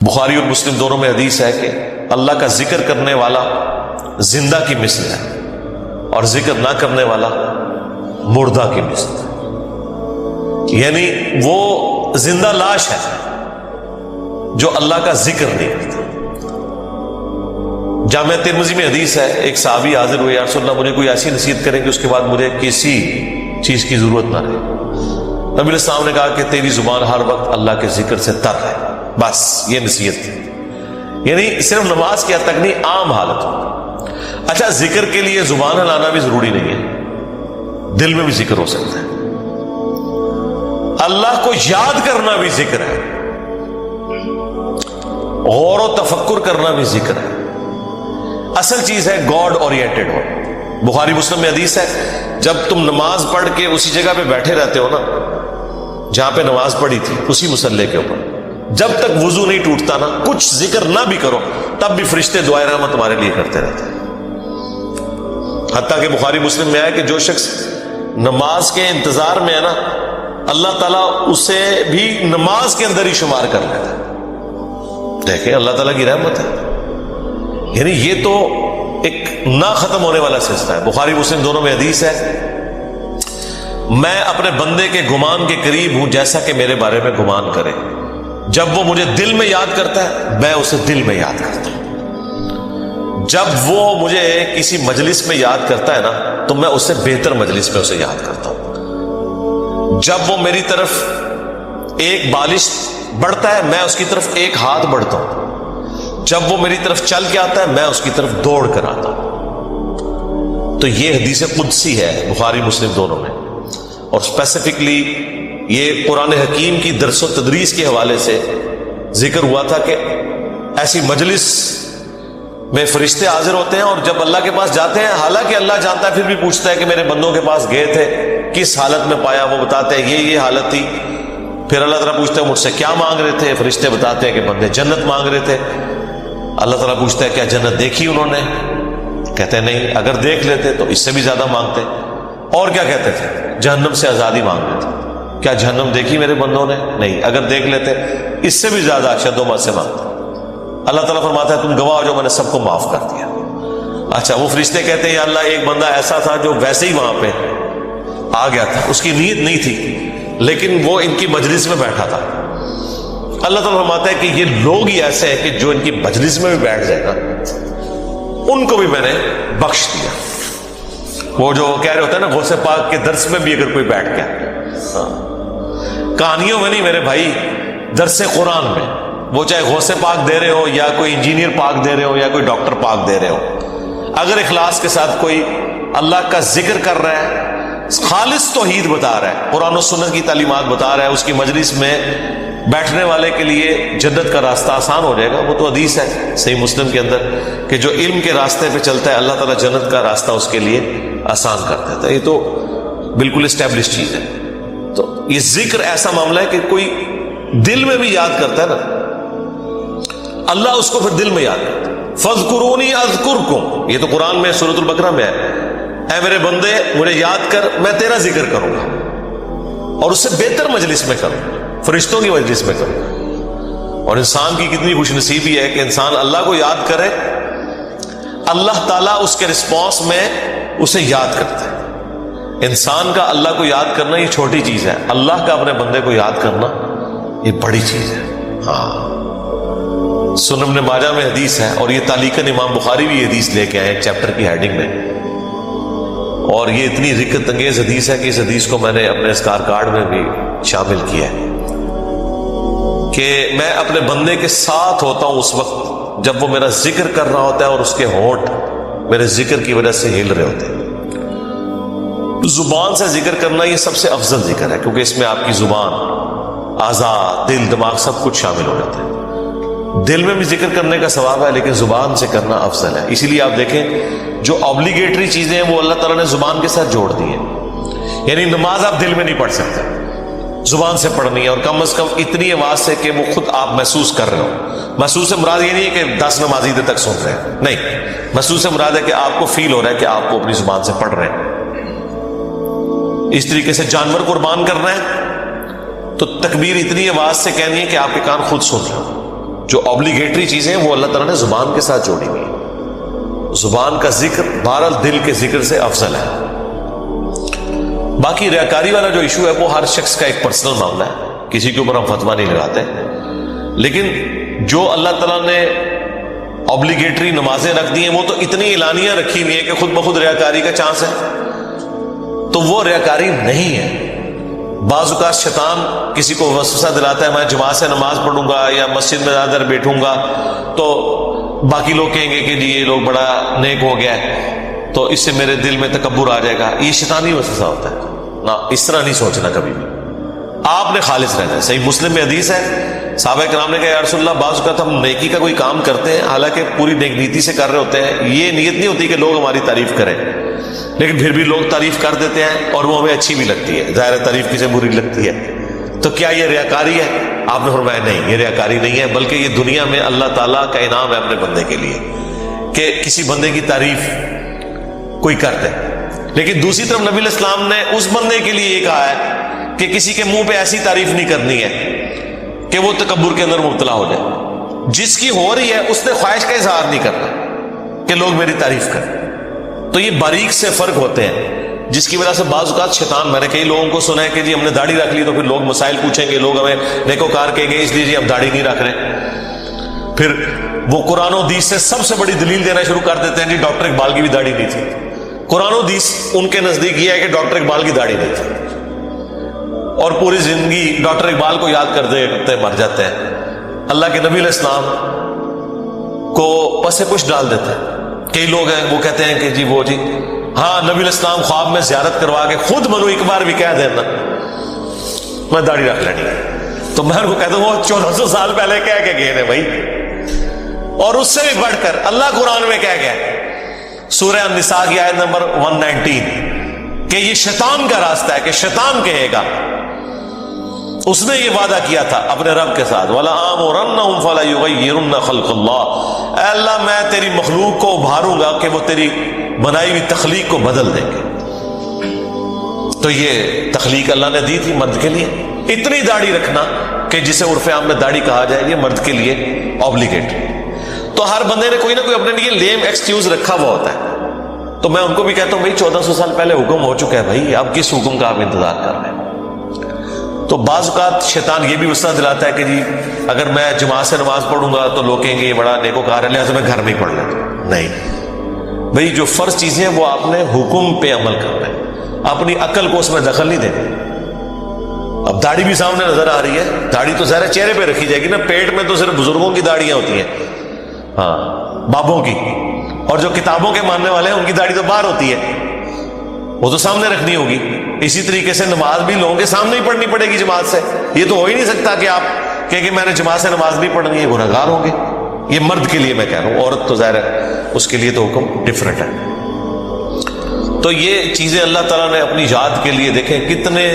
بخاری اور مسلم دونوں میں حدیث ہے کہ اللہ کا ذکر کرنے والا زندہ کی مثل ہے اور ذکر نہ کرنے والا مردہ کی مثل ہے، یعنی وہ زندہ لاش ہے جو اللہ کا ذکر نہیں کرتا۔ جامع ترمذی میں حدیث ہے، ایک صحابی حاضر ہوئے، یا رسول اللہ مجھے کوئی ایسی نصیحت کریں کہ اس کے بعد مجھے کسی چیز کی ضرورت نہ رہے۔ نبی علیہ السلام نے کہا کہ تیری زبان ہر وقت اللہ کے ذکر سے تر ہے، بس یہ نصیحت تھی، یعنی صرف نماز کی حد تک نہیں، عام حالت ہو۔ اچھا، ذکر کے لیے زبان ہلانا بھی ضروری نہیں ہے، دل میں بھی ذکر ہو سکتا ہے، اللہ کو یاد کرنا بھی ذکر ہے، غور و تفکر کرنا بھی ذکر ہے۔ اصل چیز ہے گاڈ اورینٹڈ ہو۔ بخاری مسلم میں حدیث ہے، جب تم نماز پڑھ کے اسی جگہ پہ بیٹھے رہتے ہو نا جہاں پہ نماز پڑھی تھی، اسی مصلی کے اوپر، جب تک وضو نہیں ٹوٹتا نا، کچھ ذکر نہ بھی کرو، تب بھی فرشتے دعائے رحمت تمہارے لیے کرتے رہتے ہیں۔ حتیٰ کہ بخاری مسلم میں آیا کہ جو شخص نماز کے انتظار میں ہے نا، اللہ تعالیٰ اسے بھی نماز کے اندر ہی شمار کر لیتا ہے۔ دیکھیں اللہ تعالیٰ کی رحمت ہے، یعنی یہ تو ایک نہ ختم ہونے والا سلسلہ ہے۔ بخاری مسلم دونوں میں حدیث ہے، میں اپنے بندے کے گمان کے قریب ہوں جیسا کہ میرے بارے میں گمان کرے۔ جب وہ مجھے دل میں یاد کرتا ہے میں اسے دل میں یاد کرتا ہوں، جب وہ مجھے کسی مجلس میں یاد کرتا ہے نا تو میں اس سے بہتر مجلس میں اسے یاد کرتا ہوں، جب وہ میری طرف ایک بالش بڑھتا ہے میں اس کی طرف ایک ہاتھ بڑھتا ہوں، جب وہ میری طرف چل کے آتا ہے میں اس کی طرف دوڑ کر آتا ہوں۔ تو یہ حدیث قدسی ہے بخاری مسلم دونوں میں، اور اسپیسیفکلی یہ قرآن حکیم کی درس و تدریس کے حوالے سے ذکر ہوا تھا کہ ایسی مجلس میں فرشتے حاضر ہوتے ہیں اور جب اللہ کے پاس جاتے ہیں، حالانکہ اللہ جانتا ہے، پھر بھی پوچھتا ہے کہ میرے بندوں کے پاس گئے تھے کس حالت میں پایا، وہ بتاتے ہیں یہ حالت تھی۔ پھر اللہ تعالیٰ پوچھتا ہے مجھ سے کیا مانگ رہے تھے، فرشتے بتاتے ہیں کہ بندے جنت مانگ رہے تھے۔ اللہ تعالیٰ پوچھتا ہے کیا جنت دیکھی انہوں نے، کہتے ہیں نہیں، اگر دیکھ لیتے تو اس سے بھی زیادہ مانگتے۔ اور کیا کہتے تھے، جہنم سے آزادی مانگ رہے تھے، کیا جہنم دیکھی میرے بندوں نے، نہیں، اگر دیکھ لیتے اس سے بھی زیادہ اشد و ما سے مانگتے۔ اللہ تعالیٰ فرماتا ہے تم گواہ ہو جو میں نے سب کو معاف کر دیا۔ اچھا، وہ فرشتے کہتے ہیں یا اللہ ایک بندہ ایسا تھا جو ویسے ہی وہاں پہ آ گیا تھا، اس کی نیت نہیں تھی لیکن وہ ان کی مجلس میں بیٹھا تھا۔ اللہ تعالیٰ فرماتا ہے کہ یہ لوگ ہی ایسے ہیں کہ جو ان کی مجلس میں بھی بیٹھ جائے گا ان کو بھی میں نے بخش دیا۔ وہ جو کہہ رہے ہوتے ہیں نا غوث پاک کے درس میں بھی اگر کوئی بیٹھ گیا، کہانیوں میں نہیں میرے بھائی، درس قرآن میں، وہ چاہے غوث پاک دے رہے ہو یا کوئی انجینئر پاک دے رہے ہو یا کوئی ڈاکٹر پاک دے رہے ہو، اگر اخلاص کے ساتھ کوئی اللہ کا ذکر کر رہا ہے، خالص توحید بتا رہا ہے، قرآن و سنت کی تعلیمات بتا رہا ہے، اس کی مجلس میں بیٹھنے والے کے لیے جنت کا راستہ آسان ہو جائے گا۔ وہ تو حدیث ہے صحیح مسلم کے اندر کہ جو علم کے راستے پہ چلتا ہے اللہ تعالیٰ جنت کا راستہ اس کے لیے آسان کر دیتا ہے۔ یہ تو بالکل اسٹیبلش چیز ہے۔ تو یہ ذکر ایسا معاملہ ہے کہ کوئی دل میں بھی یاد کرتا ہے نا، اللہ اس کو پھر دل میں یاد کرتا ہے۔ فاذکرونی اذکرکم، یہ تو قرآن میں سورۃ البقرہ میں ہے، اے میرے بندے مجھے یاد کر میں تیرا ذکر کروں گا، اور اس سے بہتر مجلس میں کروں، فرشتوں کی مجلس میں کروں۔ اور انسان کی کتنی خوش نصیبی ہے کہ انسان اللہ کو یاد کرے، اللہ تعالیٰ اس کے رسپانس میں اسے یاد کرتا ہے۔ انسان کا اللہ کو یاد کرنا یہ چھوٹی چیز ہے، اللہ کا اپنے بندے کو یاد کرنا یہ بڑی چیز ہے۔ ہاں، سنن ابن ماجہ میں حدیث ہے، اور یہ تعلیقاً امام بخاری بھی یہ حدیث لے کے آئے ایک چیپٹر کی ہیڈنگ میں، اور یہ اتنی رکت انگیز حدیث ہے کہ اس حدیث کو میں نے اپنے اسکار کارڈ میں بھی شامل کیا ہے کہ میں اپنے بندے کے ساتھ ہوتا ہوں اس وقت جب وہ میرا ذکر کر رہا ہوتا ہے اور اس کے ہونٹ میرے ذکر کی وجہ سے ہل رہے ہوتے ہیں۔ زبان سے ذکر کرنا یہ سب سے افضل ذکر ہے، کیونکہ اس میں آپ کی زبان، اعضاء، دل، دماغ سب کچھ شامل ہو جاتا ہے۔ دل میں بھی ذکر کرنے کا ثواب ہے لیکن زبان سے کرنا افضل ہے۔ اسی لیے آپ دیکھیں جو آبلیگیٹری چیزیں ہیں وہ اللہ تعالیٰ نے زبان کے ساتھ جوڑ دی ہیں، یعنی نماز آپ دل میں نہیں پڑھ سکتے، زبان سے پڑھنی ہے، اور کم از کم اتنی آواز سے کہ وہ خود آپ محسوس کر رہے ہو۔ محسوس سے مراد یہ نہیں ہے کہ 10 نمازی دیر تک سن رہے ہیں، نہیں، محسوس سے مراد ہے کہ آپ کو فیل ہو رہا ہے کہ آپ کو اپنی زبان سے پڑھ رہے ہیں۔ اس طریقے سے جانور قربان کرنا ہے تو تکبیر اتنی آواز سے کہنی ہے کہ آپ کے کان خود سن رہے ہو، جو obligatory چیزیں ہیں وہ اللہ تعالیٰ نے زبان کے ساتھ جوڑی ہوئی. زبان کا ذکر بہرحال دل کے ذکر سے افضل ہے. باقی ریاکاری والا جو ایشو ہے وہ ہر شخص کا ایک پرسنل معاملہ ہے, کسی کے اوپر ہم فتویٰ نہیں لگاتے. لیکن جو اللہ تعالیٰ نے obligatory نمازیں رکھ دی ہیں وہ تو اتنی اعلانیہ رکھی ہوئی ہیں کہ خود بخود ریاکاری کا چانس ہے, تو وہ ریاکاری نہیں ہے. بعض اوقات شیطان کسی کو وسوسہ دلاتا ہے میں جماعت سے نماز پڑھوں گا یا مسجد میں زیادہ تر بیٹھوں گا تو باقی لوگ کہیں گے کہ جی یہ لوگ بڑا نیک ہو گیا ہے, تو اس سے میرے دل میں تکبر آ جائے گا. یہ شیطانی وسوسہ ہوتا ہے نا, اس طرح نہیں سوچنا کبھی بھی. آپ نے خالص رہنا ہے. صحیح مسلم میں حدیث ہے, صحابہ کرام نے کہا یا رسول اللہ بعض اوقات ہم نیکی کا کوئی کام کرتے ہیں حالانکہ پوری نیک نیتی سے کر رہے ہوتے ہیں, یہ نیت نہیں ہوتی کہ لوگ ہماری تعریف کریں, لیکن پھر بھی لوگ تعریف کر دیتے ہیں اور وہ ہمیں اچھی بھی لگتی ہے. ظاہر تعریف کسے بری لگتی ہے, تو کیا یہ ریاکاری ہے؟ آپ نے فرمایا نہیں, یہ ریاکاری نہیں ہے, بلکہ یہ دنیا میں اللہ تعالیٰ کا انعام ہے اپنے بندے کے لیے کہ کسی بندے کی تعریف کوئی کرتے. لیکن دوسری طرف نبی علیہ السلام نے اس بندے کے لیے یہ کہا ہے کہ کسی کے منہ پہ ایسی تعریف نہیں کرنی ہے کہ وہ تکبر کے اندر مبتلا ہو جائے. جس کی ہو رہی ہے اس نے خواہش کا اظہار نہیں کرنا کہ لوگ میری تعریف کریں. تو یہ باریک سے فرق ہوتے ہیں جس کی وجہ سے بعض اوقات شیطان, میں نے کئی لوگوں کو سنا ہے کہ جی ہم نے داڑھی رکھ لی تو پھر لوگ مسائل پوچھیں گے, لوگ ہمیں نیکوکار کہیں گے اس لیے جی ہم داڑھی نہیں رکھ رہے. پھر وہ قرآن و حدیث سے سب سے بڑی دلیل دینا شروع کر دیتے ہیں جی ڈاکٹر اقبال کی بھی داڑھی نہیں تھی. قرآن و حدیث ان کے نزدیک یہ ہے کہ ڈاکٹر اقبال کی داڑھی نہیں تھی, اور پوری زندگی ڈاکٹر اقبال کو یاد کرتے مر جاتے ہیں. اللہ کے نبی علیہ السلام کو پس پش ڈال دیتے ہیں. کئی لوگ ہیں وہ کہتے ہیں کہ جی وہ جی ہاں نبی علیہ السلام خواب میں زیارت کروا کے خود منو ایک بار بھی کہہ دینا میں داڑھی رکھ لینی ہے, تو میں ان کو کہتا ہوں وہ 1400 سال پہلے کہہ کے گئے بھائی. اور اس سے بھی بڑھ کر اللہ قرآن میں کہہ گیا سورہ النساء کی آیت نمبر 119 کہ یہ شیطان کا راستہ ہے, کہ شیطان کہے گا, اس نے یہ وعدہ کیا تھا اپنے رب کے ساتھ وَلَآمُرَنَّهُمْ فَلَيُغَيِّرُنَّ خَلْقَ اللَّهِ, اے اللہ میں تیری مخلوق کو ابھاروں گا کہ وہ تیری بنائی ہوئی تخلیق کو بدل دیں گے. تو یہ تخلیق اللہ نے دی تھی مرد کے لیے. اتنی داڑھی رکھنا کہ جسے عرف عام میں داڑھی کہا جائے یہ مرد کے لیے obligatory. تو ہر بندے نے کوئی نہ کوئی اپنے لیے لیم ایکسکیوز رکھا ہوا ہوتا ہے. تو میں ان کو بھی کہتا ہوں بھائی 1400 سال پہلے حکم ہو چکا ہے بھائی, اب کس حکم کا آپ انتظار کر رہے ہیں. تو بعض اوقات شیطان یہ بھی وسوسہ دلاتا ہے کہ جی اگر میں جماعت سے نماز پڑھوں گا تو لوگ کہیں گے یہ بڑا نیکوکار ہے لہٰذا میں گھر میں ہی پڑھ لیتا. نہیں بھائی, جو فرض چیزیں ہیں وہ آپ نے حکم پہ عمل کرنا ہے, اپنی عقل کو اس میں دخل نہیں دینا. اب داڑھی بھی سامنے نظر آ رہی ہے, داڑھی تو ظاہر چہرے پہ رکھی جائے گی نا, پیٹ میں تو صرف بزرگوں کی داڑیاں ہوتی ہیں, ہاں بابوں کی, اور جو کتابوں کے ماننے والے ہیں ان کی داڑھی تو باہر ہوتی ہے, وہ تو سامنے رکھنی ہوگی. اسی طریقے سے نماز بھی لوگوں کے سامنے ہی پڑھنی پڑے گی جماعت سے. یہ تو ہو ہی نہیں سکتا کہ آپ کہ میں نے جماعت سے نماز نہیں پڑھنی ہے, گنہگار ہوں گے. یہ مرد کے لیے میں کہہ رہا ہوں, عورت تو ظاہر ہے اس کے لیے تو حکم ڈفرینٹ ہے. تو یہ چیزیں اللہ تعالیٰ نے اپنی یاد کے لیے, دیکھیں کتنے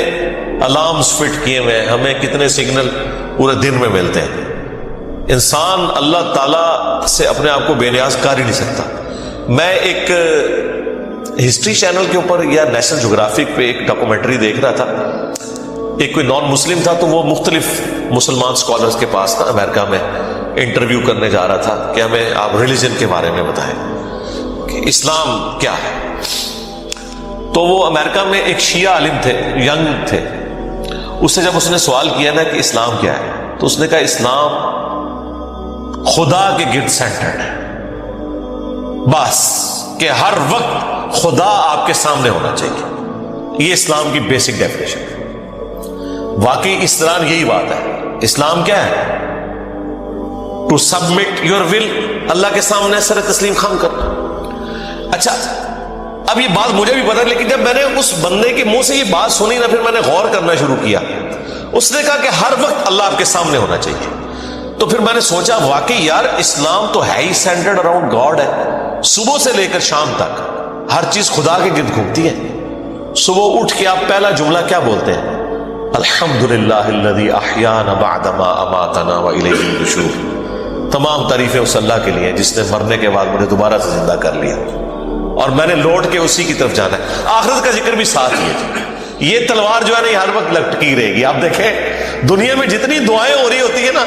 الارمز فٹ کیے ہوئے ہیں, ہمیں کتنے سگنل پورے دن میں ملتے ہیں. انسان اللہ تعالیٰ سے اپنے آپ کو بے نیاز کر ہی نہیں سکتا. میں ایک ہسٹری چینل کے اوپر یا نیشنل جغرافک پہ ایک ڈاکومنٹری دیکھ رہا تھا. ایک کوئی نان مسلم تھا تو وہ مختلف مسلمان اسکالرز کے پاس نا امریکہ میں انٹرویو کرنے جا رہا تھا کہ ہمیں آپ ریلیجن کے بارے میں بتائیں کہ اسلام کیا ہے. تو وہ امریکہ میں ایک شیعہ عالم تھے, ینگ تھے. اس سے جب اس نے سوال کیا نا کہ اسلام کیا ہے, تو اس نے کہا اسلام خدا کے گرد سینٹرڈ ہے, بس کہ ہر وقت خدا آپ کے سامنے ہونا چاہیے. یہ اسلام کی بیسک ڈیفینیشن ہے. واقعی اس طرح یہی بات ہے. اسلام کیا ہے؟ ٹو سبمٹ یور ول, اللہ کے سامنے سر تسلیم خم کرنا. اچھا اب یہ بات مجھے بھی پتا, لیکن جب میں نے اس بندے کے منہ سے یہ بات سنی نا, پھر میں نے غور کرنا شروع کیا. اس نے کہا کہ ہر وقت اللہ آپ کے سامنے ہونا چاہیے. تو پھر میں نے سوچا واقعی یار اسلام تو ہے ہی سینٹرڈ اراؤنڈ گاڈ ہے. صبح سے لے کر شام تک ہر چیز خدا کے گرد گھومتی ہے. صبح اٹھ کے آپ پہلا جملہ کیا بولتے ہیں؟ الحمدللہ الذی احیانا بعدما اماتنا والیہ النشور. تمام تعریفیں اس اللہ کے لیے جس نے مرنے کے بعد مجھے دوبارہ سے زندہ کر لیا اور میں نے لوٹ کے اسی کی طرف جانا ہے. آخرت کا ذکر بھی ساتھ ہی ہے. یہ تلوار جو ہے نا یہ ہر وقت لٹکی رہے گی. آپ دیکھیں دنیا میں جتنی دعائیں ہو رہی ہوتی ہیں نا,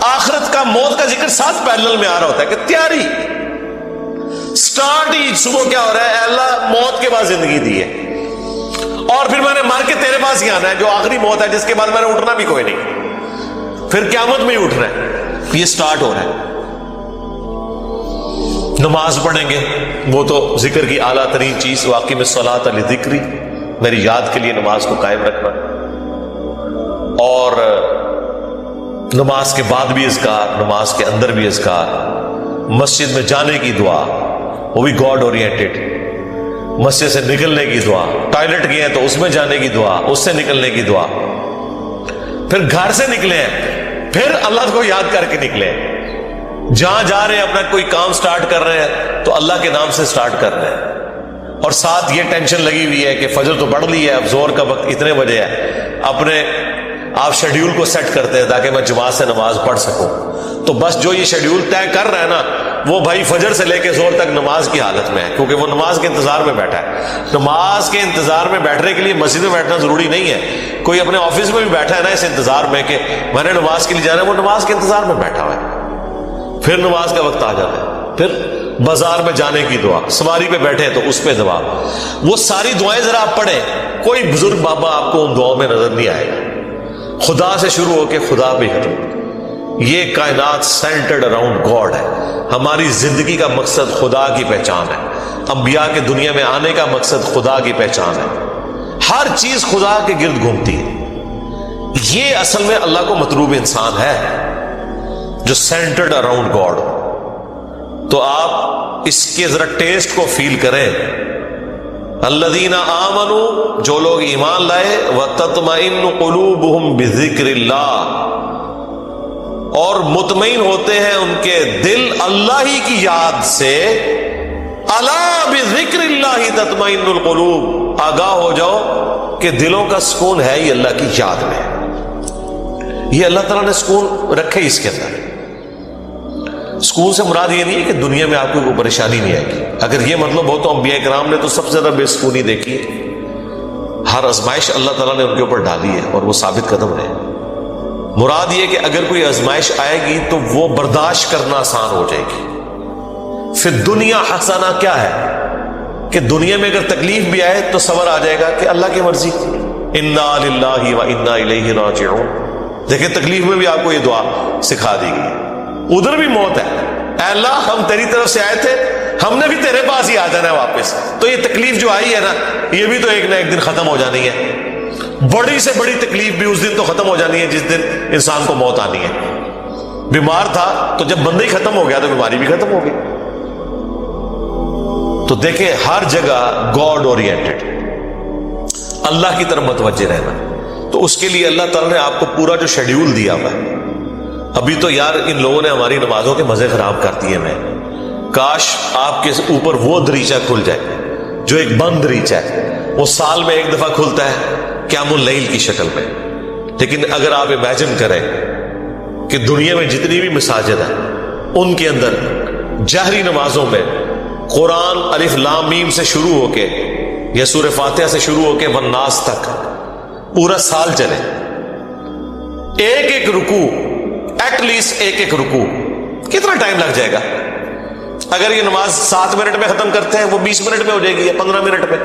آخرت کا موت کا ذکر ساتھ پیرلل میں آ رہا ہوتا ہے کہ تیاری سٹارٹ ہی صبح کیا ہو رہا ہے، اے اللہ موت کے بعد زندگی دی ہے اور پھر میں نے مار کے تیرے پاس ہی آنا ہے جو آخری موت ہے جس کے بعد میں نے اٹھنا بھی کوئی نہیں، پھر قیامت میں ہی اٹھنا ہے۔ یہ سٹارٹ ہو رہا ہے۔ نماز پڑھیں گے، وہ تو ذکر کی اعلیٰ ترین چیز، واقعی میں صلاۃ لذکری، میری یاد کے لیے نماز کو قائم رکھنا، اور نماز کے بعد بھی اذکار، نماز کے اندر بھی اذکار، مسجد میں جانے کی دعا وہ بھی گاڈ اورینٹڈ، مسجد سے نکلنے کی دعا، ٹوائلٹ گئے ہیں تو اس میں جانے کی دعا، اس سے نکلنے کی دعا، پھر گھر سے نکلے ہیں پھر اللہ کو یاد کر کے نکلے ہیں، جہاں جا رہے ہیں اپنا کوئی کام سٹارٹ کر رہے ہیں تو اللہ کے نام سے سٹارٹ کر رہے ہیں، اور ساتھ یہ ٹینشن لگی ہوئی ہے کہ فجر تو پڑھ لی ہے، اب زور کا وقت اتنے بجے ہے، اپنے آپ شیڈیول کو سیٹ کرتے ہیں تاکہ میں جماعت سے نماز پڑھ سکوں، تو بس جو یہ شیڈیول طے کر رہا ہے نا وہ بھائی فجر سے لے کے زور تک نماز کی حالت میں ہے، کیونکہ وہ نماز کے انتظار میں بیٹھا ہے۔ نماز کے انتظار میں بیٹھنے کے لیے مسجد میں بیٹھنا ضروری نہیں ہے، کوئی اپنے آفس میں بھی بیٹھا ہے نا اس انتظار میں کہ میں نے نماز کے لیے جانا ہے، وہ نماز کے انتظار میں بیٹھا ہوا ہے، پھر نماز کا وقت آ جاتا ہے، پھر بازار میں جانے کی دعا، سواری پہ بیٹھے تو اس پہ دعا، وہ ساری دعائیں ذرا آپ پڑھیں، کوئی بزرگ بابا آپ کو ان دعاؤں میں نظر نہیں آئے گا، خدا سے شروع ہو کے خدا پہ ختم۔ یہ کائنات سینٹرڈ اراؤنڈ گاڈ ہے، ہماری زندگی کا مقصد خدا کی پہچان ہے، انبیاء کے دنیا میں آنے کا مقصد خدا کی پہچان ہے، ہر چیز خدا کے گرد گھومتی ہے۔ یہ اصل میں اللہ کو مطلوب انسان ہے جو سینٹرڈ اراؤنڈ گاڈ، تو آپ اس کے ذرا ٹیسٹ کو فیل کریں۔ الذین آمنوا، جو لوگ ایمان لائے، وتطمئن قلوبہم بذکر اللہ، اور مطمئن ہوتے ہیں ان کے دل اللہ ہی کی یاد سے، الا بذکر اللہ تطمئن القلوب، آگاہ ہو جاؤ کہ دلوں کا سکون ہے ہی اللہ کی یاد میں، یہ اللہ تعالیٰ نے سکون رکھے اس کے اندر۔ سکون سے مراد یہ نہیں ہے کہ دنیا میں آپ کو کوئی پریشانی نہیں آئے گی، اگر یہ مطلب ہو تو انبیاء کرام نے تو سب سے زیادہ بے سکونی دیکھی ہے، ہر آزمائش اللہ تعالیٰ نے ان کے اوپر ڈالی ہے اور وہ ثابت قدم رہے۔ مراد یہ کہ اگر کوئی آزمائش آئے گی تو وہ برداشت کرنا آسان ہو جائے گی۔ پھر دنیا حسنہ کیا ہے کہ دنیا میں اگر تکلیف بھی آئے تو صبر آ جائے گا کہ اللہ کی مرضی، انا للہ و انا الیہ راجعون۔ دیکھیں تکلیف میں بھی آپ کو یہ دعا سکھا دی گئی، ادھر بھی موت ہے، اے اللہ ہم تیری طرف سے آئے تھے، ہم نے بھی تیرے پاس ہی آ جانا ہے واپس، تو یہ تکلیف جو آئی ہے نا یہ بھی تو ایک نہ ایک دن ختم ہو جانی ہے، بڑی سے بڑی تکلیف بھی اس دن تو ختم ہو جانی ہے جس دن انسان کو موت آنی ہے۔ بیمار تھا تو جب بندہ ہی ختم ہو گیا تو بیماری بھی ختم ہو گئی۔ تو دیکھیں ہر جگہ گاڈ اورینٹڈ، اللہ کی طرف متوجہ رہنا، تو اس کے لیے اللہ تعالیٰ نے آپ کو پورا جو شیڈیول دیا ہوا ہے۔ ابھی تو یار ان لوگوں نے ہماری نمازوں کے مزے خراب کر دیے میں، کاش آپ کے اوپر وہ دریچہ کھل جائے جو ایک بند دریچہ ہے، وہ سال میں ایک دفعہ کھلتا ہے قیام اللیل کی شکل میں۔ لیکن اگر آپ امیجن کریں کہ دنیا میں جتنی بھی مساجد ہیں ان کے اندر جہری نمازوں میں قرآن الف لام میم سے شروع ہو کے یا سورہ فاتحہ سے شروع ہو کے والناس تک پورا سال چلے، ایک ایک رکوع، ایٹ لیسٹ ایک ایک رکوع، کتنا ٹائم لگ جائے گا؟ اگر یہ نماز 7 منٹ میں ختم کرتے ہیں وہ 20 منٹ میں ہو جائے گی یا 15 منٹ میں۔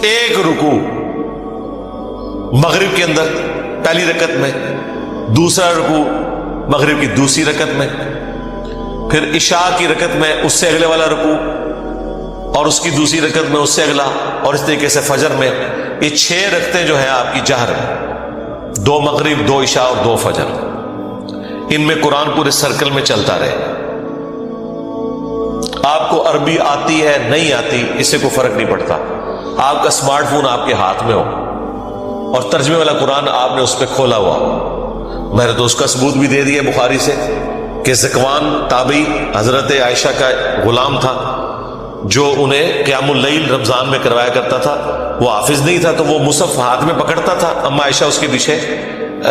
ایک رکوع مغرب کے اندر پہلی رکعت میں، دوسرا رکوع مغرب کی دوسری رکعت میں، پھر عشاء کی رکعت میں اس سے اگلے والا رکوع، اور اس کی دوسری رکعت میں اس سے اگلا، اور اس طریقے سے فجر میں۔ یہ 6 رکعتیں جو ہیں آپ کی جہر ہے، 2 مغرب، 2 عشاء اور 2 فجر، ان میں قرآن پورے سرکل میں چلتا رہے۔ آپ کو عربی آتی ہے نہیں آتی اس سے کوئی فرق نہیں پڑتا، آپ کا اسمارٹ فون آپ کے ہاتھ میں ہو اور ترجمے والا قرآن آپ نے اس پہ کھولا ہوا، میں نے تو اس کا ثبوت بھی دے دیا بخاری سے کہ ذکوان تابعی حضرت عائشہ کا غلام تھا جو انہیں قیام اللیل رمضان میں کروایا کرتا تھا، وہ حافظ نہیں تھا تو وہ مصحف ہاتھ میں پکڑتا تھا، اما عائشہ اس کے پیچھے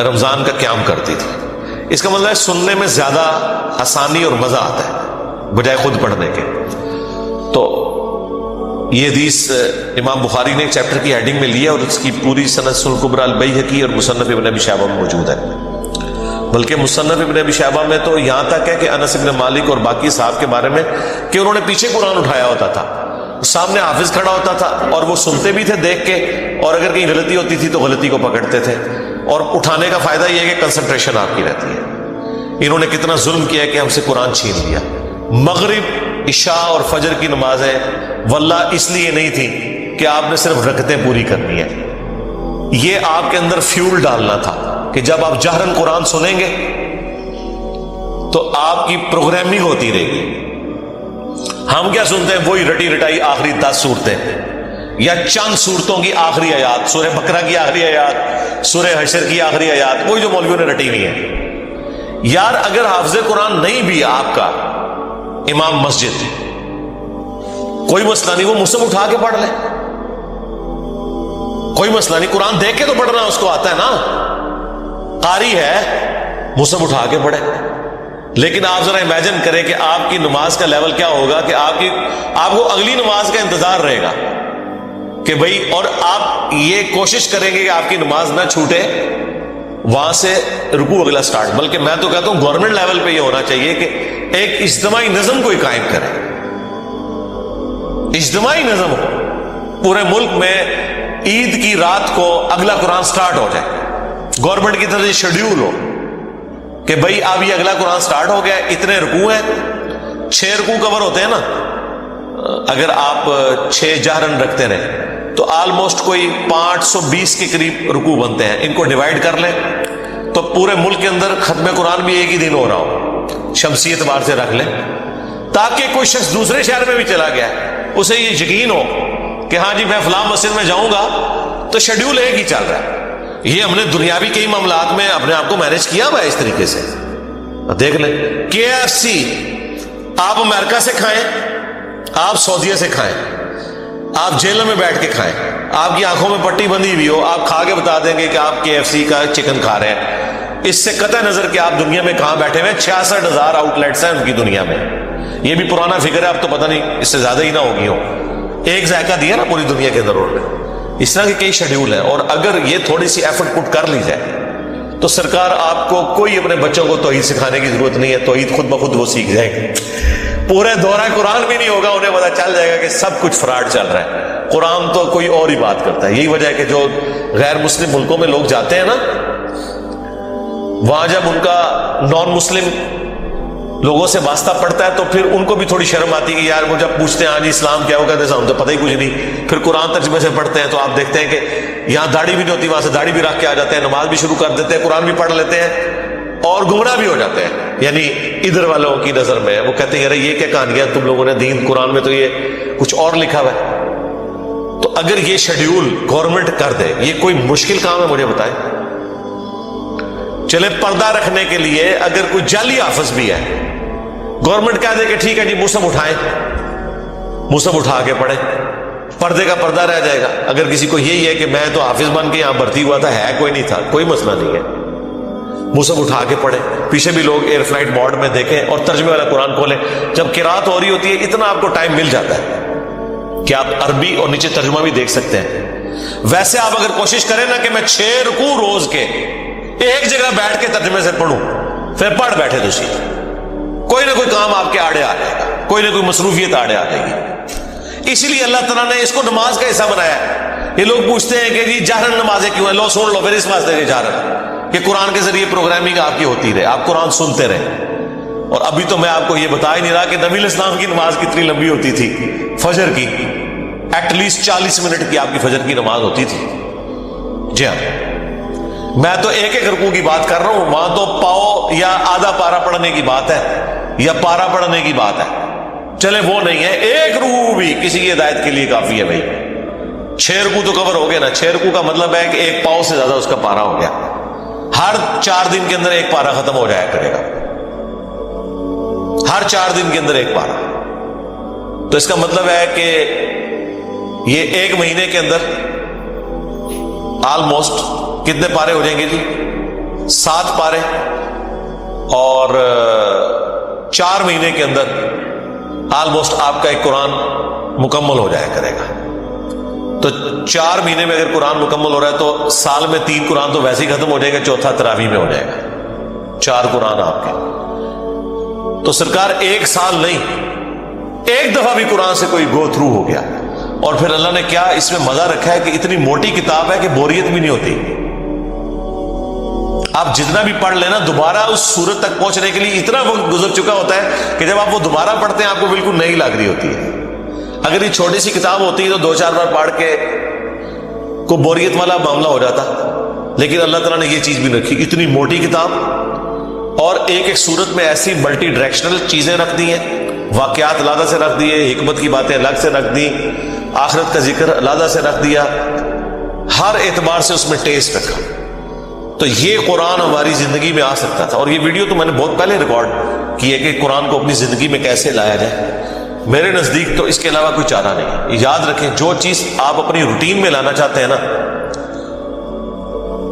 رمضان کا قیام کرتی تھی۔ اس کا مطلب ہے سننے میں زیادہ آسانی اور مزہ آتا ہے بجائے خود پڑھنے کے۔ تو یہ حدیث امام بخاری نے ایک چیپٹر کی ہیڈنگ میں لیا اور اس کی پوری سند سنن کبریٰ البیہقی اور مصنف ابن ابی شیبہ میں موجود ہے۔ بلکہ مصنف ابن ابی شیبہ میں تو یہاں تک ہے کہ انس ابن مالک اور باقی صاحب کے بارے میں کہ انہوں نے پیچھے قرآن اٹھایا ہوتا تھا، سامنے حافظ کھڑا ہوتا تھا اور وہ سنتے بھی تھے دیکھ کے، اور اگر کہیں غلطی ہوتی تھی تو غلطی کو پکڑتے تھے، اور اٹھانے کا فائدہ یہ ہے کہ کنسنٹریشن آپ کی رہتی ہے۔ انہوں نے کتنا ظلم کیا کہ ہم سے قرآن چھین لیا۔ مغرب، عشاء اور فجر کی نمازیں واللہ اس لیے نہیں تھی کہ آپ نے صرف رکعتیں پوری کرنی ہے، یہ آپ کے اندر فیول ڈالنا تھا کہ جب آپ جہرن قرآن سنیں گے تو آپ کی پروگرامنگ ہوتی رہے گی۔ ہم کیا سنتے ہیں؟ وہی رٹی رٹائی آخری 10 صورتیں یا چند صورتوں کی آخری آیات، سورہ بقرہ کی آخری آیات، سورہ حشر کی آخری آیات، وہی جو مولویوں نے رٹی ہوئی ہے۔ یار اگر حافظ قرآن نہیں بھی آپ کا امام مسجد، کوئی مسئلہ نہیں، وہ مصحف اٹھا کے پڑھ لے، کوئی مسئلہ نہیں، قرآن دیکھ کے تو پڑھنا اس کو آتا ہے نا، قاری ہے، مصحف اٹھا کے پڑھے۔ لیکن آپ ذرا امیجن کریں کہ آپ کی نماز کا لیول کیا ہوگا کہ آپ کو اگلی نماز کا انتظار رہے گا کہ بھئی، اور آپ یہ کوشش کریں گے کہ آپ کی نماز نہ چھوٹے، وہاں سے رکوع اگلا سٹارٹ۔ بلکہ میں تو کہتا ہوں گورنمنٹ لیول پہ یہ ہونا چاہیے کہ ایک اجتماعی نظم کوئی قائم کرے، اجتماعی نظم ہو پورے ملک میں، عید کی رات کو اگلا قرآن سٹارٹ ہو جائے، گورنمنٹ کی طرف سے شیڈیول ہو کہ بھئی اب یہ اگلا قرآن سٹارٹ ہو گیا، اتنے رکوع ہیں، 6 رکوع کور ہوتے ہیں نا، اگر آپ 6 جہرن رکھتے رہیں تو آلموسٹ کوئی 520 کے قریب رکوع بنتے ہیں، ان کو ڈیوائڈ کر لیں تو پورے ملک کے اندر ختم قرآن بھی ایک ہی دن ہو رہا ہو، شمسی اعتبار سے رکھ لیں، تاکہ کوئی شخص دوسرے شہر میں بھی چلا گیا ہے اسے یہ یقین ہو کہ ہاں جی میں فلاں مسجد میں جاؤں گا تو شیڈیول ایک ہی چل رہا ہے۔ یہ ہم نے دنیاوی کئی معاملات میں اپنے آپ کو مینج کیا ہوا ہے اس طریقے سے۔ دیکھ لیں KFC آپ امریکہ سے کھائیں، آپ سعودیہ سے کھائیں، آپ جیلوں میں بیٹھ کے کھائیں، آپ کی آنکھوں میں پٹی بندھی ہوئی ہو، آپ کھا کے بتا دیں گے کہ آپ KFC کا چکن کھا رہے ہیں، اس سے قطع نظر کہ آپ دنیا میں کہاں بیٹھے ہوئے ہیں۔ 66,000 آؤٹ لیٹس ہیں ان کی دنیا میں، یہ بھی پرانا فگر ہے، اب تو پتہ نہیں اس سے زیادہ ہی نہ ہوگی ہو، ایک ذائقہ دیا نا پوری دنیا کے اندر انہوں نے۔ اس طرح کے کئی شیڈیول ہیں، اور اگر یہ تھوڑی سی ایفرٹ پٹ کر لی جائے تو سرکار آپ کو کوئی اپنے بچوں کو توحید سکھانے کی ضرورت نہیں ہے، توحید خود بخود وہ سیکھ جائیں گے، پورے دورہ قرآن بھی نہیں ہوگا، انہیں پتہ چل جائے گا کہ سب کچھ فراڈ چل رہا ہے، قرآن تو کوئی اور ہی بات کرتا ہے۔ یہی وجہ ہے کہ جو غیر مسلم ملکوں میں لوگ جاتے ہیں نا، وہاں جب ان کا نان مسلم لوگوں سے واسطہ پڑتا ہے تو پھر ان کو بھی تھوڑی شرم آتی ہے کہ یار وہ جب پوچھتے ہیں ہاں جی اسلام کیا ہوگا، ہم تو پتہ ہی کچھ نہیں، پھر قرآن ترجمے سے پڑھتے ہیں تو آپ دیکھتے ہیں کہ یہاں داڑھی بھی نہیں ہوتی، وہاں سے داڑھی بھی رکھ کے آ جاتے ہیں، نماز بھی شروع کر دیتے ہیں، قرآن بھی پڑھ لیتے ہیں اور گمراہ بھی ہو جاتے ہیں۔ یعنی ادھر والوں کی نظر میں وہ کہتے ہیں یار یہ کیا کہانیاں تم لوگوں نے، دین قرآن میں تو یہ کچھ اور لکھا ہوا ہے۔ تو اگر یہ شیڈیول گورنمنٹ کر دے، یہ کوئی مشکل کام ہے مجھے بتائیں؟ چلے پردہ رکھنے کے لیے اگر کوئی جعلی حافظ بھی ہے، گورنمنٹ کہہ دے کہ ٹھیک ہے جی مصحف اٹھائیں، مصحف اٹھا کے پڑھیں، پردے کا پردہ رہ جائے گا۔ اگر کسی کو یہی ہے کہ میں تو حافظ بن کے یہاں بھرتی ہوا تھا، ہے کوئی نہیں تھا، کوئی مسئلہ نہیں ہے، مصحف اٹھا کے پڑھیں، پیچھے بھی لوگ ایئر فلائٹ موڈ میں دیکھیں اور ترجمے والا قرآن کھولیں، جب قرات ہو رہی ہوتی ہے اتنا آپ کو ٹائم مل جاتا ہے کہ آپ عربی اور نیچے ترجمہ بھی دیکھ سکتے ہیں۔ ویسے آپ اگر کوشش کریں نا کہ میں 6 رکوع روز کے ایک جگہ بیٹھ کے ترجمے سے پڑھوں، پھر پڑھ بیٹھے تو سی، کوئی نہ کوئی کام آپ کے آڑے آ جائے گا، کوئی نہ کوئی مصروفیت آڑے آ جائے گی۔ اسی لیے اللہ تعالیٰ نے اس کو نماز کا حصہ بنایا ہے۔ یہ لوگ پوچھتے ہیں کہ جی جہرن نمازیں کیوں ہیں، لو سن لو پھر اس واسطے کہ جہرن کہ قرآن کے ذریعے پروگرامنگ آپ کی ہوتی رہے، آپ قرآن سنتے رہے۔ اور ابھی تو میں آپ کو یہ بتا ہی نہیں رہا کہ نبی علیہ السلام کی نماز کتنی لمبی ہوتی تھی، فجر کی ایٹ لیسٹ 40 منٹ کی آپ کی فجر کی نماز ہوتی تھی۔ جی ہاں، میں تو ایک ایک رکوع کی بات کر رہا ہوں، وہاں تو پاؤ یا آدھا پارا پڑھنے کی بات ہے یا پارا پڑھنے کی بات ہے، چلے وہ نہیں ہے، ایک رکوع بھی کسی کی ہدایت کے لیے کافی ہے۔ بھائی 6 رکوع تو کور ہو گئے نا، 6 رکوع کا مطلب ہے کہ ایک پاؤ سے زیادہ اس کا پارا ہو گیا، ہر 4 دن کے اندر ایک پارا ختم ہو جایا کرے گا، ہر 4 دن کے اندر ایک پارا۔ تو اس کا مطلب ہے کہ یہ ایک مہینے کے اندر آلموسٹ کتنے پارے ہو جائیں گے جی؟ 7 پارے، اور 4 مہینے کے اندر آلموسٹ آپ کا ایک قرآن مکمل ہو جایا کرے گا۔ تو 4 مہینے میں اگر قرآن مکمل ہو رہا ہے تو سال میں 3 قرآن تو ویسے ہی ختم ہو جائے گا، چوتھا تراویح میں ہو جائے گا۔ 4 قرآن آپ کے. تو سرکار 1 سال نہیں، ایک دفعہ بھی قرآن سے کوئی گو تھرو ہو گیا. اور پھر اللہ نے کیا اس میں مزہ رکھا ہے کہ اتنی موٹی کتاب ہے کہ بوریت بھی نہیں ہوتی. آپ جتنا بھی پڑھ لینا دوبارہ اس سورت تک پہنچنے کے لیے اتنا وقت گزر چکا ہوتا ہے کہ جب آپ وہ دوبارہ پڑھتے ہیں آپ کو بالکل نئی لگ رہی ہوتی ہے. اگر یہ چھوٹی سی کتاب ہوتی تو 2-4 بار پڑھ کے کوئی بوریت والا معاملہ ہو جاتا. لیکن اللہ تعالیٰ نے یہ چیز بھی رکھی، اتنی موٹی کتاب اور ایک سورت میں ایسی ملٹی ڈائریکشنل چیزیں رکھ دی ہیں، واقعات علیحدہ سے رکھ دیے، حکمت کی باتیں الگ سے رکھ دی، آخرت کا ذکر علیحدہ سے رکھ دیا، ہر اعتبار سے اس میں ٹیسٹ رکھا. تو یہ قرآن ہماری زندگی میں آ سکتا تھا. اور یہ ویڈیو تو میں نے بہت پہلے ریکارڈ کی ہے کہ قرآن کو اپنی زندگی میں کیسے لایا جائے. میرے نزدیک تو اس کے علاوہ کوئی چارہ نہیں. یاد رکھیں جو چیز آپ اپنی روٹین میں لانا چاہتے ہیں نا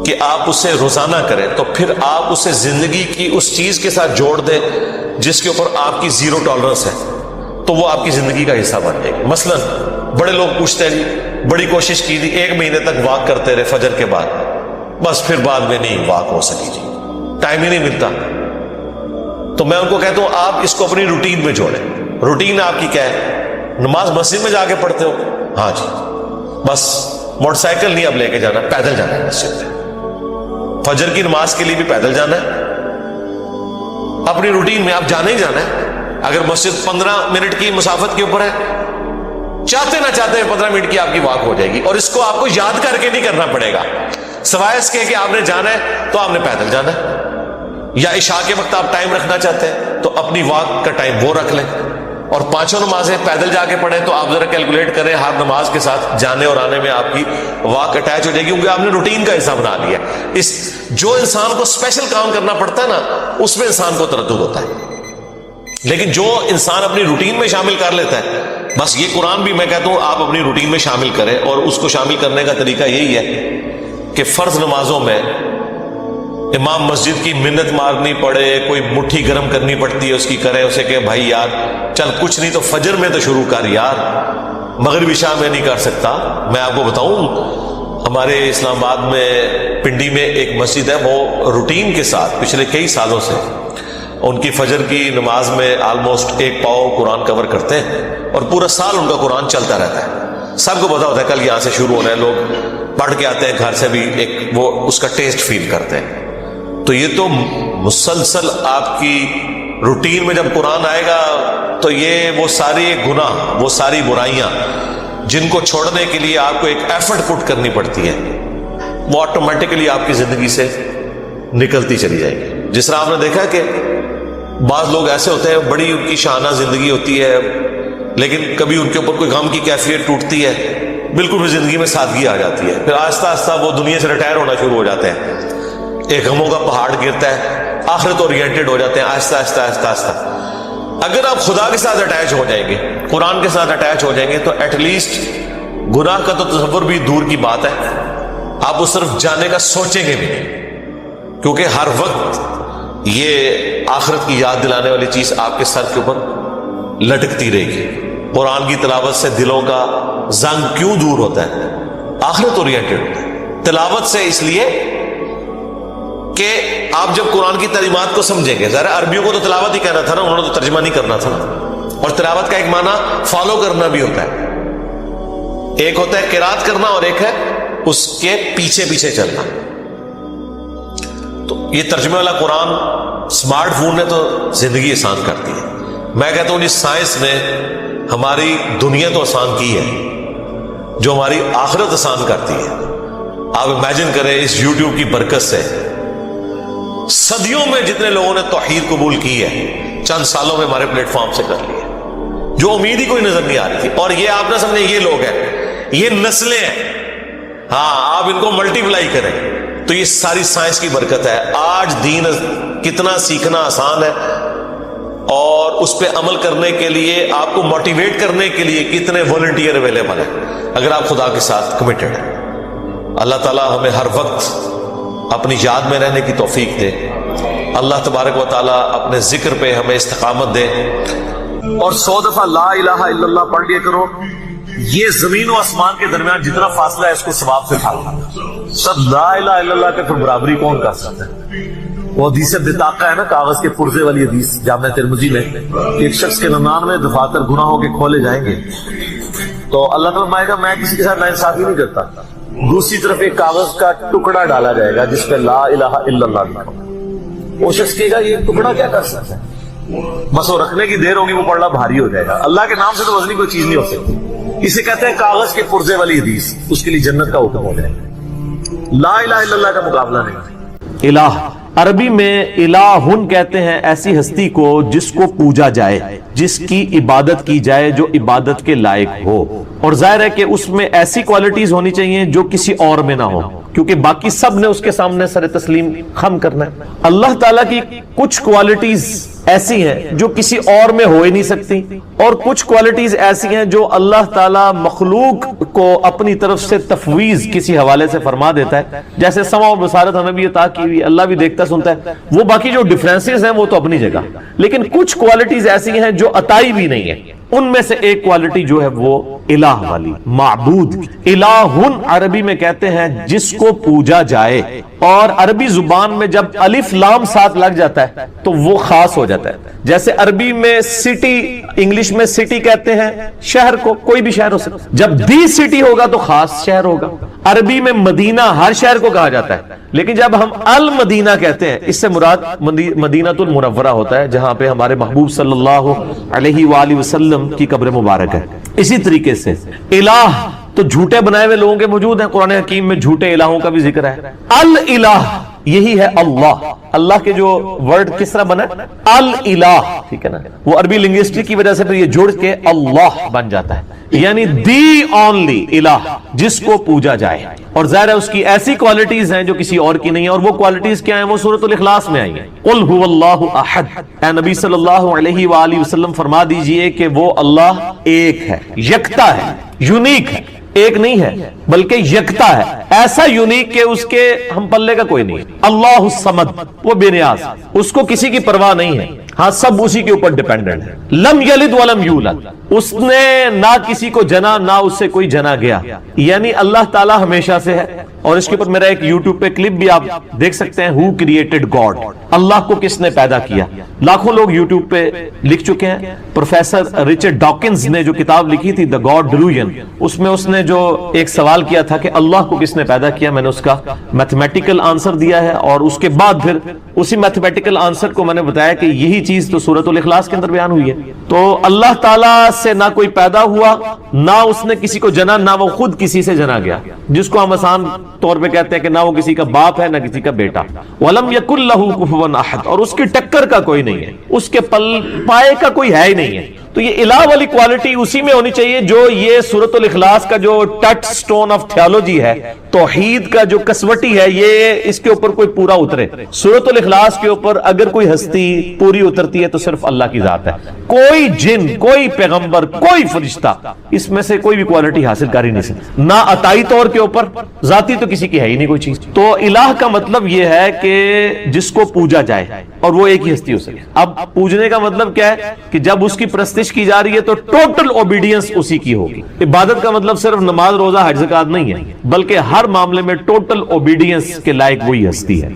کہ آپ اسے روزانہ کریں، تو پھر آپ اسے زندگی کی اس چیز کے ساتھ جوڑ دیں جس کے اوپر آپ کی 0 ٹالرنس ہے، تو وہ آپ کی زندگی کا حصہ بن جائے گا. مثلا بڑے لوگ پوچھتے ہیں جی بڑی کوشش کی تھی 1 مہینے تک واک کرتے رہے فجر کے بعد، بس پھر بعد میں نہیں واک ہو سکی، جی ٹائم ہی نہیں ملتا. تو میں ان کو کہتا ہوں آپ اس کو اپنی روٹین میں جوڑیں. روٹین آپ کی کیا ہے؟ نماز مسجد میں جا کے پڑھتے ہو؟ ہاں جی، بس موٹر سائیکل نہیں اب لے کے جانا، پیدل جانا ہے مسجد میں. فجر کی نماز کے لیے بھی پیدل جانا ہے. اپنی روٹین میں آپ جانا ہی جانا ہے. اگر مسجد 15 منٹ کی مسافت کے اوپر ہے، چاہتے نہ چاہتے 15 منٹ کی آپ کی واک ہو جائے گی. اور اس کو آپ کو یاد کر کے نہیں کرنا پڑے گا، سوائے اس کے کہ آپ نے جانا ہے تو آپ نے پیدل جانا ہے. یا عشاء کے وقت آپ ٹائم رکھنا چاہتے ہیں تو اپنی واک کا ٹائم وہ رکھ لیں. اور 5 نمازیں پیدل جا کے پڑھیں تو آپ ذرا کیلکولیٹ کریں ہر نماز کے ساتھ جانے اور آنے میں آپ کی واک اٹیچ ہو جائے گی، کیونکہ آپ نے روٹین کا حصہ بنا لیا. اس جو انسان کو اسپیشل کام کرنا پڑتا ہے نا اس میں انسان کو تردد ہوتا ہے. لیکن جو انسان اپنی روٹین میں شامل کر لیتا ہے، بس یہ قرآن بھی میں کہتا ہوں آپ اپنی روٹین میں شامل کریں. اور اس کو شامل کرنے کا طریقہ یہی ہے کہ فرض نمازوں میں امام مسجد کی منت مارنی پڑے، کوئی مٹھی گرم کرنی پڑتی ہے اس کی، کرے اسے کہ بھائی یار چل کچھ نہیں تو فجر میں تو شروع کر یار، مغرب عشاء میں نہیں کر سکتا. میں آپ کو بتاؤں ہمارے اسلام آباد میں پنڈی میں ایک مسجد ہے، وہ روٹین کے ساتھ پچھلے کئی سالوں سے ان کی فجر کی نماز میں آلموسٹ 1 پاؤ قرآن کور کرتے ہیں اور پورا سال ان کا قرآن چلتا رہتا ہے. سب کو پتا ہوتا ہے کل یہاں سے شروع ہونا ہے، لوگ پڑھ کے آتے ہیں گھر سے بھی ایک وہ اس کا ٹیسٹ فیل کرتے ہیں. تو یہ تو مسلسل آپ کی روٹین میں جب قرآن آئے گا تو یہ وہ ساری گناہ، وہ ساری برائیاں جن کو چھوڑنے کے لیے آپ کو ایک ایفرٹ پٹ کرنی پڑتی ہے، وہ آٹومیٹکلی آپ کی زندگی سے نکلتی چلی جائے گی. جس طرح آپ نے دیکھا کہ بعض لوگ ایسے ہوتے ہیں بڑی ان کی شاہانہ زندگی ہوتی ہے، لیکن کبھی ان کے اوپر کوئی غم کی کیفیت ٹوٹتی ہے، بالکل بھی زندگی میں سادگی آ جاتی ہے. پھر آہستہ آہستہ وہ دنیا سے ریٹائر ہونا شروع ہو جاتے ہیں، ایک غموں کا پہاڑ گرتا ہے، آخرت اورینٹڈ ہو جاتے ہیں آہستہ آہستہ آہستہ آہستہ. اگر آپ خدا کے ساتھ اٹیچ ہو جائیں گے، قرآن کے ساتھ اٹیچ ہو جائیں گے، تو ایٹ لیسٹ گناہ کا تو تصور بھی دور کی بات ہے، آپ اس طرف جانے کا سوچیں گے بھی نہیں، کیونکہ ہر وقت یہ آخرت کی یاد دلانے والی چیز آپ کے سر کے اوپر لٹکتی رہے گی. قرآن کی تلاوت سے دلوں کا زنگ کیوں دور ہوتا ہے؟ آخرت اورینٹڈ ہوتا ہے. تلاوت سے اس لیے کہ آپ جب قرآن کی تعلیمات کو سمجھیں گے، ذرا عربیوں کو تو تلاوت ہی کہنا تھا نا، انہوں نے تو ترجمہ نہیں کرنا تھا نا. اور تلاوت کا ایک معنی فالو کرنا بھی ہوتا ہے، ایک ہوتا ہے قرات کرنا اور ایک ہے اس کے پیچھے پیچھے چلنا. تو یہ ترجمے والا قرآن اسمارٹ فون نے تو زندگی آسان کر دی ہے. میں کہتا ہوں جس سائنس نے ہماری دنیا تو آسان کی ہے، جو ہماری آخرت آسان کرتی ہے. آپ امیجن کریں اس یوٹیوب کی برکت سے صدیوں میں جتنے لوگوں نے توحید قبول کی ہے، چند سالوں میں ہمارے پلیٹ فارم سے کر لی ہے، جو امید ہی کوئی نظر نہیں آ رہی تھی. اور یہ آپ نہ سمجھیں یہ لوگ ہیں، یہ نسلیں ہیں. ہاں آپ ان کو ملٹی پلائی کریں تو یہ ساری سائنس کی برکت ہے. آج دین کتنا سیکھنا آسان ہے، اور اس پہ عمل کرنے کے لیے آپ کو موٹیویٹ کرنے کے لیے کتنے والنٹیئر اویلیبل ہیں اگر آپ خدا کے ساتھ کمیٹڈ ہیں. اللہ تعالیٰ ہمیں ہر وقت اپنی یاد میں رہنے کی توفیق دے. اللہ تبارک و تعالیٰ اپنے ذکر پہ ہمیں استقامت دے. اور 100 دفعہ لا الہ الا اللہ پڑھ لیا کرو. یہ زمین و آسمان کے درمیان جتنا فاصلہ ہے اس کو ثواب سے کھا لو. سب لا الہ الا اللہ کے پھر برابری کون کر سکتا ہے؟ وہ حدیث بطاقہ ہے نا، کاغذ کے پرزے والی حدیث جامع ترمذی میں، ایک شخص کے 99 دفاتر گناہوں کے کھولے جائیں گے تو اللہ تعالیٰ فرمائے گا میں کسی کے ساتھ ناانصافی نہیں کرتا. دوسری طرف ایک کاغذ کا ٹکڑا ڈالا جائے گا جس پہ لا الہ الا اللہ لکھا. وہ شخص کہے گا یہ ٹکڑا کیا کر سکتا ہے، بس وہ رکھنے کی دیر ہوگی وہ پڑھنا بھاری ہو جائے گا. اللہ کے نام سے تو وزنی کوئی چیز نہیں ہو سکتی. اسے کہتے ہیں کاغذ کے پرزے والی حدیث. اس کے لیے جنت کا حکم ہو جائے گا. لا الہ الا اللہ کا مقابلہ نہیں. الہ عربی میں الہن کہتے ہیں ایسی ہستی کو جس کو پوجا جائے، جس کی عبادت کی جائے، جو عبادت کے لائق ہو. اور ظاہر ہے کہ اس میں ایسی کوالٹیز ہونی چاہیے جو کسی اور میں نہ ہو، کیونکہ باقی سب نے اس کے سامنے سر تسلیم خم کرنا ہے. اللہ تعالیٰ کی کچھ کوالٹیز ایسی ہیں جو کسی اور میں ہو ہی نہیں سکتی، اور کچھ کوالٹیز ایسی ہیں جو اللہ تعالیٰ مخلوق کو اپنی طرف سے تفویض کسی حوالے سے فرما دیتا ہے. جیسے سمع و بصارت ہمیں بھی عطا کی ہوئی، اللہ بھی دیکھتا سنتا ہے. وہ باقی جو ڈفرینسز ہیں وہ تو اپنی جگہ، لیکن کچھ کوالٹیز ایسی ہیں جو عطائی بھی نہیں ہے. ان میں سے ایک کوالٹی جو ہے وہ الہ والی، معبود. الہن عربی میں کہتے ہیں جس کو پوجا جائے، اور عربی زبان میں جب الف لام ساتھ لگ جاتا ہے تو وہ خاص ہو جاتا ہے. جیسے عربی میں سٹی، انگلش میں سٹی کہتے ہیں شہر کو، کوئی بھی شہر ہو سکتا ہے. جب دی سٹی ہوگا تو خاص شہر ہوگا. عربی میں مدینہ ہر شہر کو کہا جاتا ہے، لیکن جب ہم المدینہ کہتے ہیں اس سے مراد مدینہ المنورہ ہوتا ہے، جہاں پہ ہمارے محبوب صلی اللہ علیہ وآلہ وسلم کی قبر مبارک ہے. اسی طریقے سے الہ تو جھوٹے بنائے ہوئے لوگوں کے موجود ہیں. قرآن حکیم میں جھوٹے الہوں کا بھی ذکر ہے. الالہ یہی ہے اللہ. اللہ کے جو ورڈ کس طرح بنا ہے الالہ، ٹھیک ہے نا، وہ عربی لنگوسٹک کی وجہ سے پھر یہ جڑ کے اللہ بن جاتا ہے، یعنی دی اونلی الہ جس کو پوجا جائے. اور ظاہر ہے اس کی ایسی کوالٹیز ہیں جو کسی اور کی نہیں ہیں. اور وہ کوالٹیز کیا ہیں؟ وہ سورۃ الاخلاص میں آئی ہیں. قل هو اللہ احد. اے نبی صلی اللہ علیہ وآلہ وسلم فرما دیجئے کہ وہ اللہ ایک ہے، یکتا ہے، یونیک ہے. ایک نہیں ہے بلکہ یکتا ہے، ایسا یونیک کہ اس کے ہم پلے کا کوئی نہیں. اللہ الصمد، وہ بے نیاز، اس کو کسی کی پرواہ نہیں ہے. ہاں سب اسی کے اوپر ڈیپینڈنٹ ہے. لم یلد ولم یولد، اس نے نہ کسی کو جنا نہ اس سے کوئی جنا گیا. یعنی اللہ تعالیٰ ہمیشہ سے ہے. اور اس کے اوپر میرا ایک یوٹیوب پہ کلپ بھی آپ دیکھ سکتے ہیں، ہو کریٹڈ گاڈ، اللہ کو کس نے پیدا کیا. لاکھوں لوگ یوٹیوب پہ لکھ چکے ہیں. پروفیسر رچرڈ ڈاکنز نے جو کتاب لکھی تھی دا گاڈ ڈیلوژن، اس میں اس نے جو ایک سوال کیا تھا کہ اللہ کو کس نے پیدا کیا، میں نے اس کا میتھمیٹیکل آنسر دیا ہے. اور اس کے بعد پھر اسی میتھمیٹیکل آنسر کو میں نے بتایا کہ یہی چیز تو سورۃ الاخلاص کے اندر بیان ہوئی ہے. تو اللہ تعالیٰ سے نہ کوئی پیدا ہوا، نہ اس نے کسی کو جنا، نہ وہ خود کسی سے جنا گیا، جس کو ہم آسان طور پہ کہتے ہیں کہ نہ وہ کسی کا باپ ہے نہ کسی کا بیٹا. وَلَمْ يَكُنْ لَهُ كُفُوًا أَحَدٌ، اور اس کی ٹکر کا کوئی نہیں ہے، اس کے پائے کا کوئی ہے ہی نہیں ہے. تو یہ الہ والی کوالٹی اسی میں ہونی چاہیے جو یہ سورۃ الاخلاص کا جو ٹچ سٹون آف تھیولوجی ہے، توحید کا جو کسوٹی ہے، یہ اس کے اوپر کوئی پورا اترے. سورۃ الاخلاص کے اوپر اگر کوئی ہستی پوری اترتی ہے تو صرف اللہ کی ذات ہے. کوئی جن، کوئی پیغمبر، کوئی فرشتہ اس میں سے کوئی بھی کوالٹی حاصل کر ہی نہیں سکتا. نہ عطائی طور کے اوپر، ذاتی تو کسی کی ہے ہی نہیں کوئی چیز. تو الہ کا مطلب یہ ہے کہ جس کو پوجا جائے، اور وہ ایک ہی ہستی ہو سکے. اب پوجنے کا مطلب کیا ہے کہ جب اس کی پرستش کی جا رہی ہے تو ٹوٹل اوبیڈینس اسی کی ہوگی. عبادت کا مطلب صرف نماز، روزہ، حج، زکات نہیں ہے، بلکہ ہر معاملے میں ٹوٹل اوبیڈینس کے لائق وہی ہستی ہے.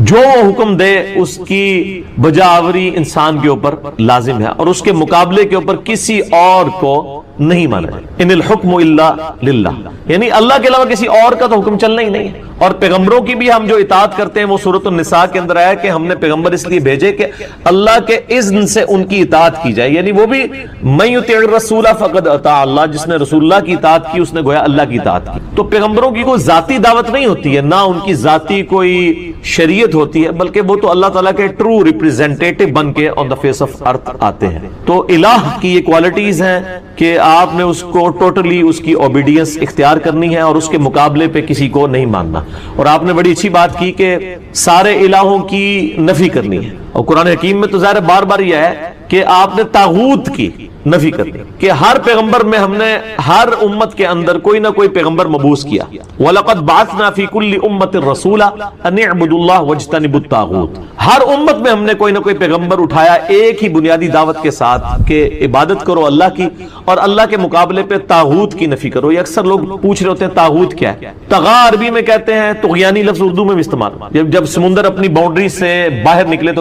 جو وہ حکم دے اس کی بجاوری انسان کے اوپر لازم ہے، اور اس کے مقابلے کے اوپر کسی اور کو نہیں مانا جائے. ان الحکم الا للہ، یعنی اللہ کے علاوہ کسی اور کا تو حکم چلنا ہی نہیں ہے. اور پیغمبروں کی بھی ہم جو اطاعت کرتے ہیں وہ سورۃ النساء کے اندر آیا کہ ہم نے پیغمبر اس لیے بھیجے کہ اللہ کے اذن سے ان کی اطاعت کی جائے. یعنی وہ بھی من یطیع الرسول فقد اطاع اللہ، جس نے رسول اللہ کی اطاعت کی اس نے گویا اللہ کی اطاعت کی. تو پیغمبروں کی کوئی ذاتی دعوت نہیں ہوتی ہے، نہ ان کی ذاتی کوئی شریعت ہوتی ہے، بلکہ وہ تو اللہ تعالیٰ کے ٹرو ریپریزنٹیٹو بن کے آن دا فیس آف ارتھ آتے ہیں. تو الہ کی یہ کوالٹیز ہیں کہ آپ نے اس کو ٹوٹلی اس کی اوبیڈینس اختیار کرنی ہے اور اس کے مقابلے پہ کسی کو نہیں ماننا. اور آپ نے بڑی اچھی بات کی کہ سارے الہوں کی نفی کرنی ہے. اور قرآن حکیم میں تو ظاہر بار بار یہ ہے کہ آپ نے طاغوت کی نفی کرنی کہ ہر پیغمبر میں ہم نے ہر امت کے اندر کوئی نہ کوئی پیغمبر مبعوث کیا. وَلَقَدْ بَعَثْنَا فِي كُلِّ أُمَّةٍ رَسُولًا أَنِ اعْبُدُوا اللَّهَ وَاجْتَنِبُوا الطَّاغُوتَ. ہر امت میں ہم نے کوئی نہ کوئی پیغمبر اٹھایا ایک ہی بنیادی دعوت کے ساتھ کہ عبادت کرو اللہ کی اور اللہ کے مقابلے پہ طاغوت کی نفی کرو. یہ اکثر لوگ پوچھ رہے ہوتے ہیں طاغوت کیا ہے. طغا عربی میں کہتے ہیں، طغیانی لفظ اردو میں بھی استعمال. جب سمندر اپنی باؤنڈری سے باہر نکلے تو